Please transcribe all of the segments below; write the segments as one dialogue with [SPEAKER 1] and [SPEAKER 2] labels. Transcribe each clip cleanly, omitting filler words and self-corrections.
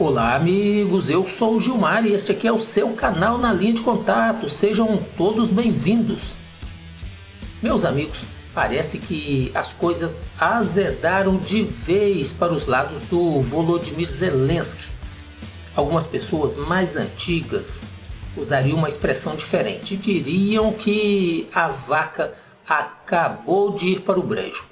[SPEAKER 1] Olá amigos, eu sou o Gilmar e este aqui é o seu canal Na Linha de Contato, sejam todos bem-vindos. Meus amigos, parece que as coisas azedaram de vez para os lados do Volodymyr Zelensky. Algumas pessoas mais antigas usariam uma expressão diferente, diriam que a vaca acabou de ir para o brejo.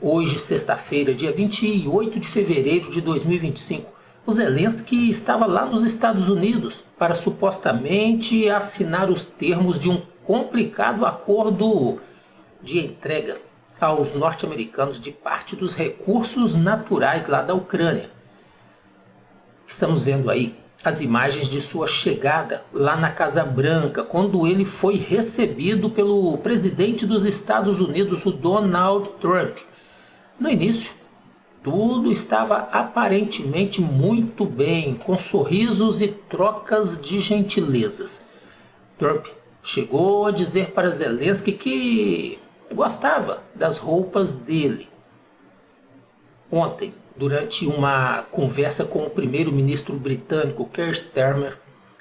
[SPEAKER 1] Hoje, sexta-feira, dia 28 de fevereiro de 2025, o Zelensky estava lá nos Estados Unidos para supostamente assinar os termos de um complicado acordo de entrega aos norte-americanos de parte dos recursos naturais lá da Ucrânia. Estamos vendo aí as imagens de sua chegada lá na Casa Branca, quando ele foi recebido pelo presidente dos Estados Unidos, o Donald Trump. No início, tudo estava aparentemente muito bem, com sorrisos e trocas de gentilezas. Trump chegou a dizer para Zelensky que gostava das roupas dele. Ontem, durante uma conversa com o primeiro-ministro britânico Keir Starmer,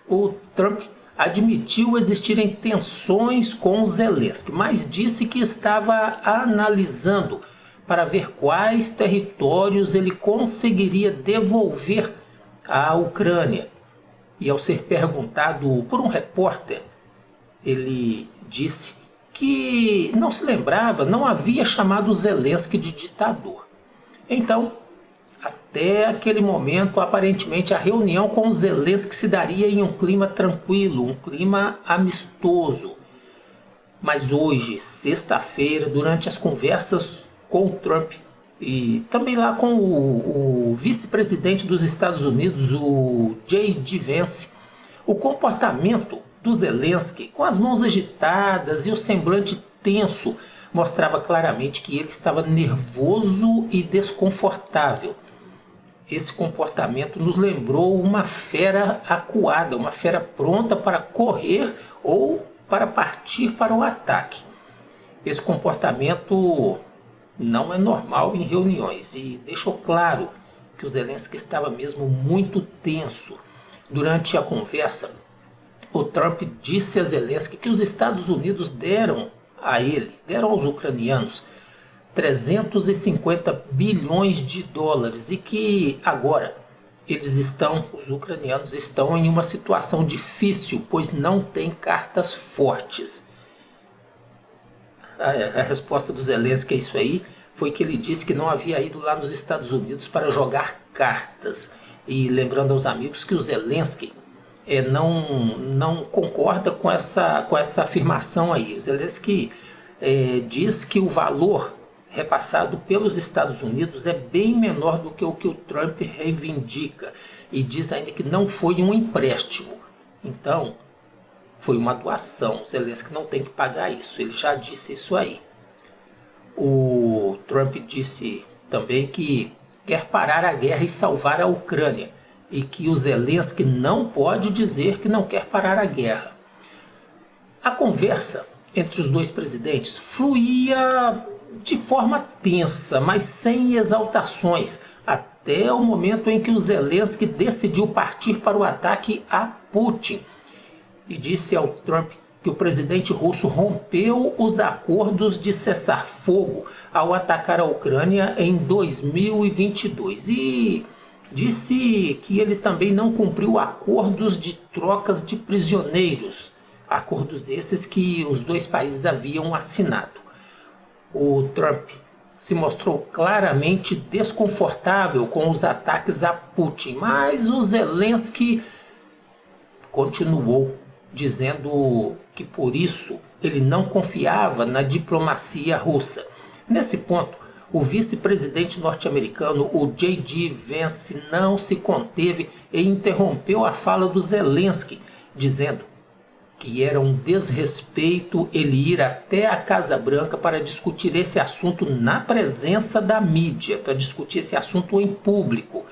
[SPEAKER 1] o Trump admitiu existirem tensões com Zelensky, mas disse que estava analisando para ver quais territórios ele conseguiria devolver à Ucrânia. E ao ser perguntado por um repórter, ele disse que não se lembrava, não havia chamado Zelensky de ditador. Então, até aquele momento, aparentemente a reunião com Zelensky se daria em um clima tranquilo, um clima amistoso. Mas hoje, sexta-feira, durante as conversas com o Trump e também lá com o vice-presidente dos Estados Unidos, o J.D. Vance, o comportamento do Zelensky, com as mãos agitadas e o semblante tenso, mostrava claramente que ele estava nervoso e desconfortável. Esse comportamento nos lembrou uma fera acuada, uma fera pronta para correr ou para partir para o ataque. Esse comportamento não é normal em reuniões e deixou claro que o Zelensky estava mesmo muito tenso. Durante a conversa, o Trump disse a Zelensky que os Estados Unidos deram aos ucranianos 350 bilhões de dólares e que agora os ucranianos estão em uma situação difícil, pois não têm cartas fortes. A resposta do Zelensky a isso aí foi que ele disse que não havia ido lá nos Estados Unidos para jogar cartas. E lembrando aos amigos que o Zelensky não concorda com essa afirmação aí. O Zelensky diz que o valor repassado pelos Estados Unidos é bem menor do que o Trump reivindica. E diz ainda que não foi um empréstimo. Então, foi uma doação. O Zelensky não tem que pagar isso. Ele já disse isso aí. O Trump disse também que quer parar a guerra e salvar a Ucrânia. E que o Zelensky não pode dizer que não quer parar a guerra. A conversa entre os dois presidentes fluía de forma tensa, mas sem exaltações, até o momento em que o Zelensky decidiu partir para o ataque a Putin. E disse ao Trump que o presidente russo rompeu os acordos de cessar-fogo ao atacar a Ucrânia em 2022. E disse que ele também não cumpriu acordos de trocas de prisioneiros, acordos esses que os dois países haviam assinado. O Trump se mostrou claramente desconfortável com os ataques a Putin, mas o Zelensky continuou dizendo que por isso ele não confiava na diplomacia russa. Nesse ponto, o vice-presidente norte-americano, o J.D. Vance, não se conteve e interrompeu a fala do Zelensky, dizendo que era um desrespeito ele ir até a Casa Branca para discutir esse assunto na presença da mídia, para discutir esse assunto em público.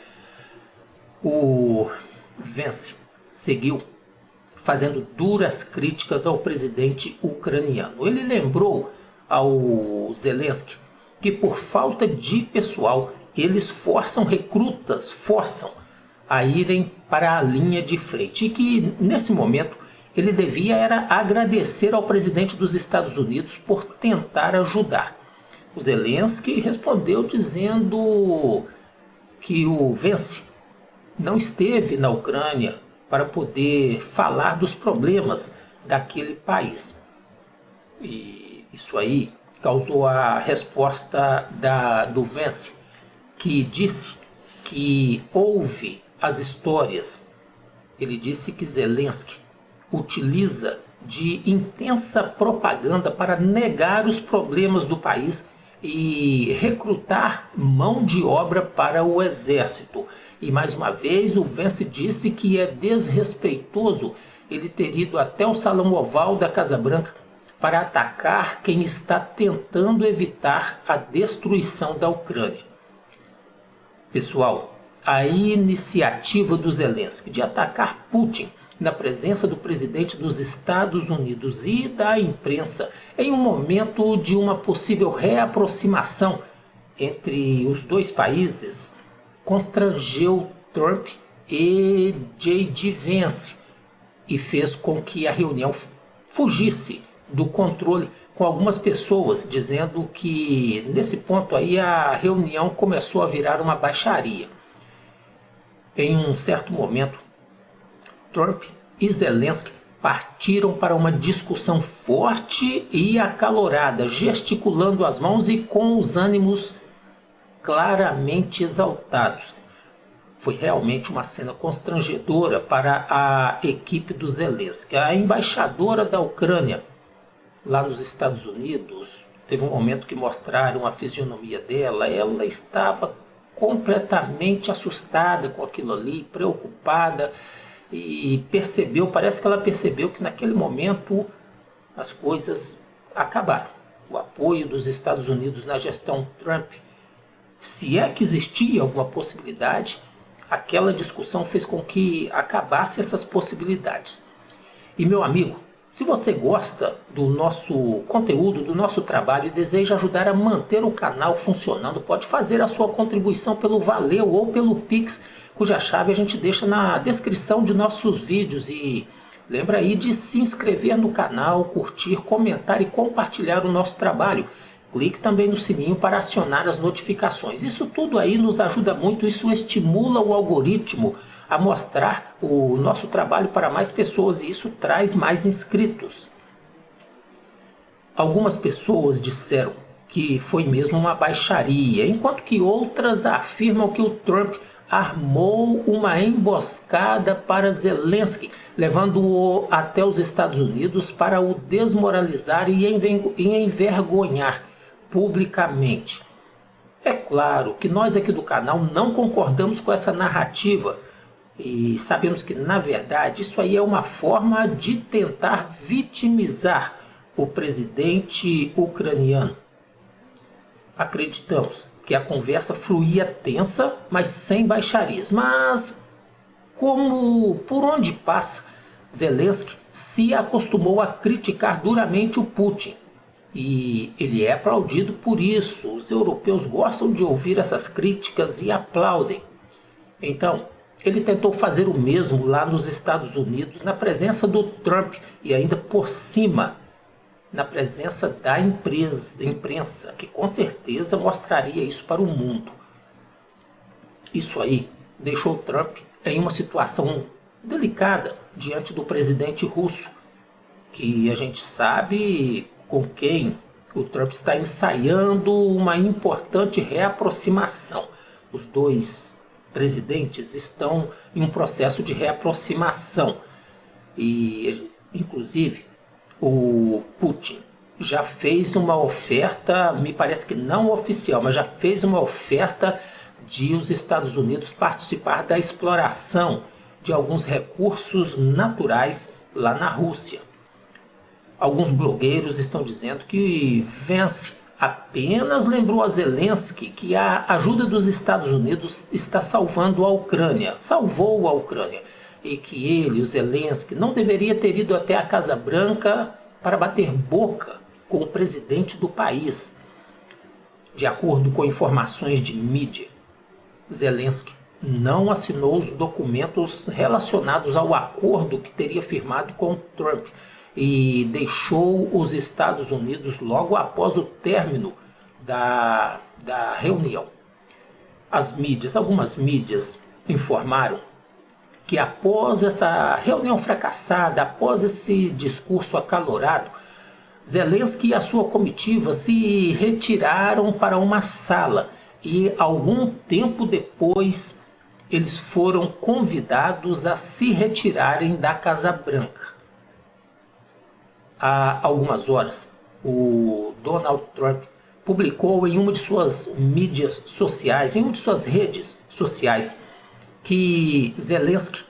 [SPEAKER 1] O Vance seguiu fazendo duras críticas ao presidente ucraniano. Ele lembrou ao Zelensky que por falta de pessoal eles forçam a irem para a linha de frente e que, nesse momento, ele devia era agradecer ao presidente dos Estados Unidos por tentar ajudar. O Zelensky respondeu dizendo que o Vance não esteve na Ucrânia para poder falar dos problemas daquele país. E isso aí causou a resposta do Vance, que disse que ouve as histórias. Ele disse que Zelensky utiliza de intensa propaganda para negar os problemas do país e recrutar mão de obra para o exército. E mais uma vez o Vance disse que é desrespeitoso ele ter ido até o Salão Oval da Casa Branca para atacar quem está tentando evitar a destruição da Ucrânia. Pessoal, a iniciativa do Zelensky de atacar Putin na presença do presidente dos Estados Unidos e da imprensa em um momento de uma possível reaproximação entre os dois países constrangeu Trump e J.D. Vance e fez com que a reunião fugisse do controle, com algumas pessoas dizendo que nesse ponto aí a reunião começou a virar uma baixaria. Em um certo momento, Trump e Zelensky partiram para uma discussão forte e acalorada, gesticulando as mãos e com os ânimos claramente exaltados. Foi realmente uma cena constrangedora para a equipe do Zelensky. A embaixadora da Ucrânia lá nos Estados Unidos, teve um momento que mostraram a fisionomia dela, ela estava completamente assustada com aquilo ali, preocupada, e parece que ela percebeu que naquele momento as coisas acabaram. O apoio dos Estados Unidos na gestão Trump, se é que existia alguma possibilidade, aquela discussão fez com que acabasse essas possibilidades. E meu amigo, se você gosta do nosso conteúdo, do nosso trabalho e deseja ajudar a manter o canal funcionando, pode fazer a sua contribuição pelo Valeu ou pelo Pix, cuja chave a gente deixa na descrição de nossos vídeos. E lembra aí de se inscrever no canal, curtir, comentar e compartilhar o nosso trabalho. Clique também no sininho para acionar as notificações. Isso tudo aí nos ajuda muito, isso estimula o algoritmo a mostrar o nosso trabalho para mais pessoas e isso traz mais inscritos. Algumas pessoas disseram que foi mesmo uma baixaria, enquanto que outras afirmam que o Trump armou uma emboscada para Zelensky, levando-o até os Estados Unidos para o desmoralizar e envergonhar publicamente. É claro que nós aqui do canal não concordamos com essa narrativa e sabemos que, na verdade, isso aí é uma forma de tentar vitimizar o presidente ucraniano. Acreditamos que a conversa fluía tensa, mas sem baixarias. Mas, como por onde passa, Zelensky se acostumou a criticar duramente o Putin. E ele é aplaudido por isso. Os europeus gostam de ouvir essas críticas e aplaudem. Então, ele tentou fazer o mesmo lá nos Estados Unidos, na presença do Trump e ainda por cima, na presença da imprensa, que com certeza mostraria isso para o mundo. Isso aí deixou Trump em uma situação delicada diante do presidente russo, que a gente sabe com quem o Trump está ensaiando uma importante reaproximação. Os dois presidentes estão em um processo de reaproximação e, inclusive, o Putin já fez uma oferta, me parece que não oficial, mas já fez uma oferta de os Estados Unidos participar da exploração de alguns recursos naturais lá na Rússia. Alguns blogueiros estão dizendo que Vance apenas lembrou a Zelensky que a ajuda dos Estados Unidos está salvou a Ucrânia, e que ele, o Zelensky, não deveria ter ido até a Casa Branca para bater boca com o presidente do país. De acordo com informações de mídia, Zelensky não assinou os documentos relacionados ao acordo que teria firmado com Trump e deixou os Estados Unidos logo após o término da reunião. Algumas mídias informaram que após essa reunião fracassada, após esse discurso acalorado, Zelensky e a sua comitiva se retiraram para uma sala e algum tempo depois eles foram convidados a se retirarem da Casa Branca. Há algumas horas, o Donald Trump publicou em uma de suas mídias sociais, em uma de suas redes sociais, que Zelensky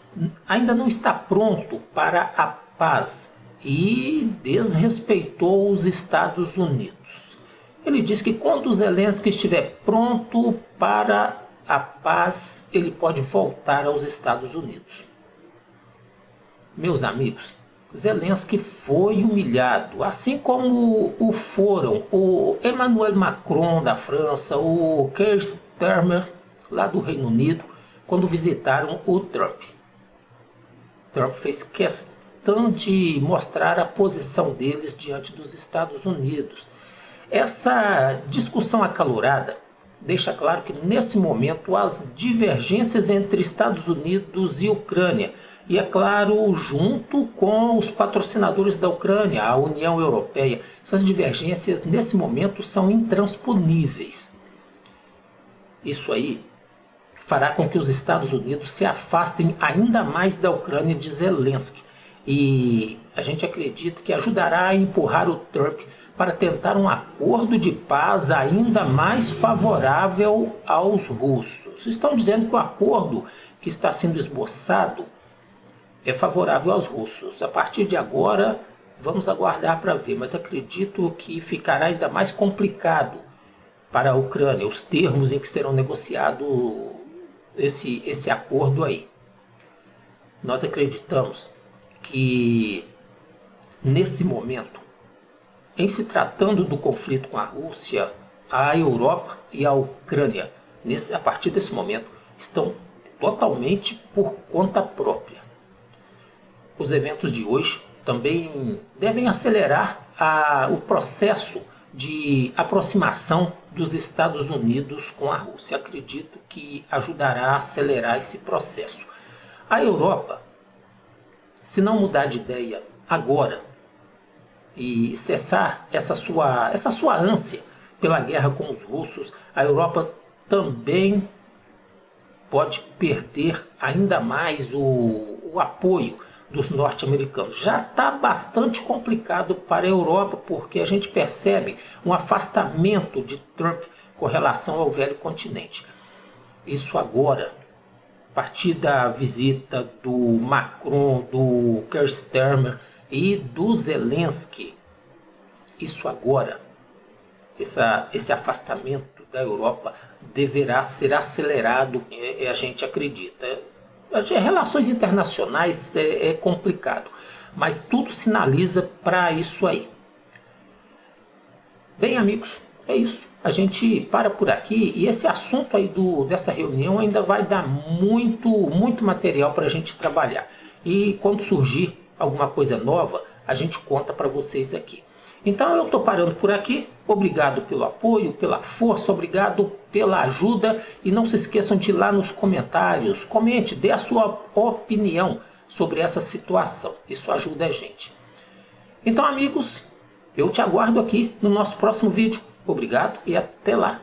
[SPEAKER 1] ainda não está pronto para a paz e desrespeitou os Estados Unidos. Ele diz que quando Zelensky estiver pronto para a paz, ele pode voltar aos Estados Unidos. Meus amigos, Zelensky foi humilhado, assim como o foram o Emmanuel Macron da França, o Keir Starmer lá do Reino Unido, quando visitaram o Trump. Trump fez questão de mostrar a posição deles diante dos Estados Unidos. Essa discussão acalorada deixa claro que nesse momento as divergências entre Estados Unidos e Ucrânia, e é claro, junto com os patrocinadores da Ucrânia, a União Europeia, essas divergências nesse momento são intransponíveis. Isso aí fará com que os Estados Unidos se afastem ainda mais da Ucrânia de Zelensky. E a gente acredita que ajudará a empurrar o Trump para tentar um acordo de paz ainda mais favorável aos russos. Estão dizendo que o acordo que está sendo esboçado é favorável aos russos. A partir de agora, vamos aguardar para ver, mas acredito que ficará ainda mais complicado para a Ucrânia os termos em que serão negociados esse acordo aí. Nós acreditamos que nesse momento, em se tratando do conflito com a Rússia, a Europa e a Ucrânia, a partir desse momento, estão totalmente por conta própria. Os eventos de hoje também devem acelerar o processo de aproximação dos Estados Unidos com a Rússia. Acredito que ajudará a acelerar esse processo. A Europa, se não mudar de ideia agora e cessar essa sua ânsia pela guerra com os russos, a Europa também pode perder ainda mais o apoio dos norte-americanos. Já está bastante complicado para a Europa, porque a gente percebe um afastamento de Trump com relação ao velho continente. Isso agora, a partir da visita do Macron, do Keir Starmer e do Zelensky, isso agora, esse afastamento da Europa deverá ser acelerado, a gente acredita. As relações internacionais é complicado, mas tudo sinaliza para isso aí. Bem, amigos, é isso. A gente para por aqui e esse assunto aí dessa reunião ainda vai dar muito material para a gente trabalhar. E quando surgir alguma coisa nova, a gente conta para vocês aqui. Então eu estou parando por aqui. Obrigado pelo apoio, pela força, obrigado pela ajuda. E não se esqueçam de ir lá nos comentários, comente, dê a sua opinião sobre essa situação. Isso ajuda a gente. Então, amigos, eu te aguardo aqui no nosso próximo vídeo. Obrigado e até lá.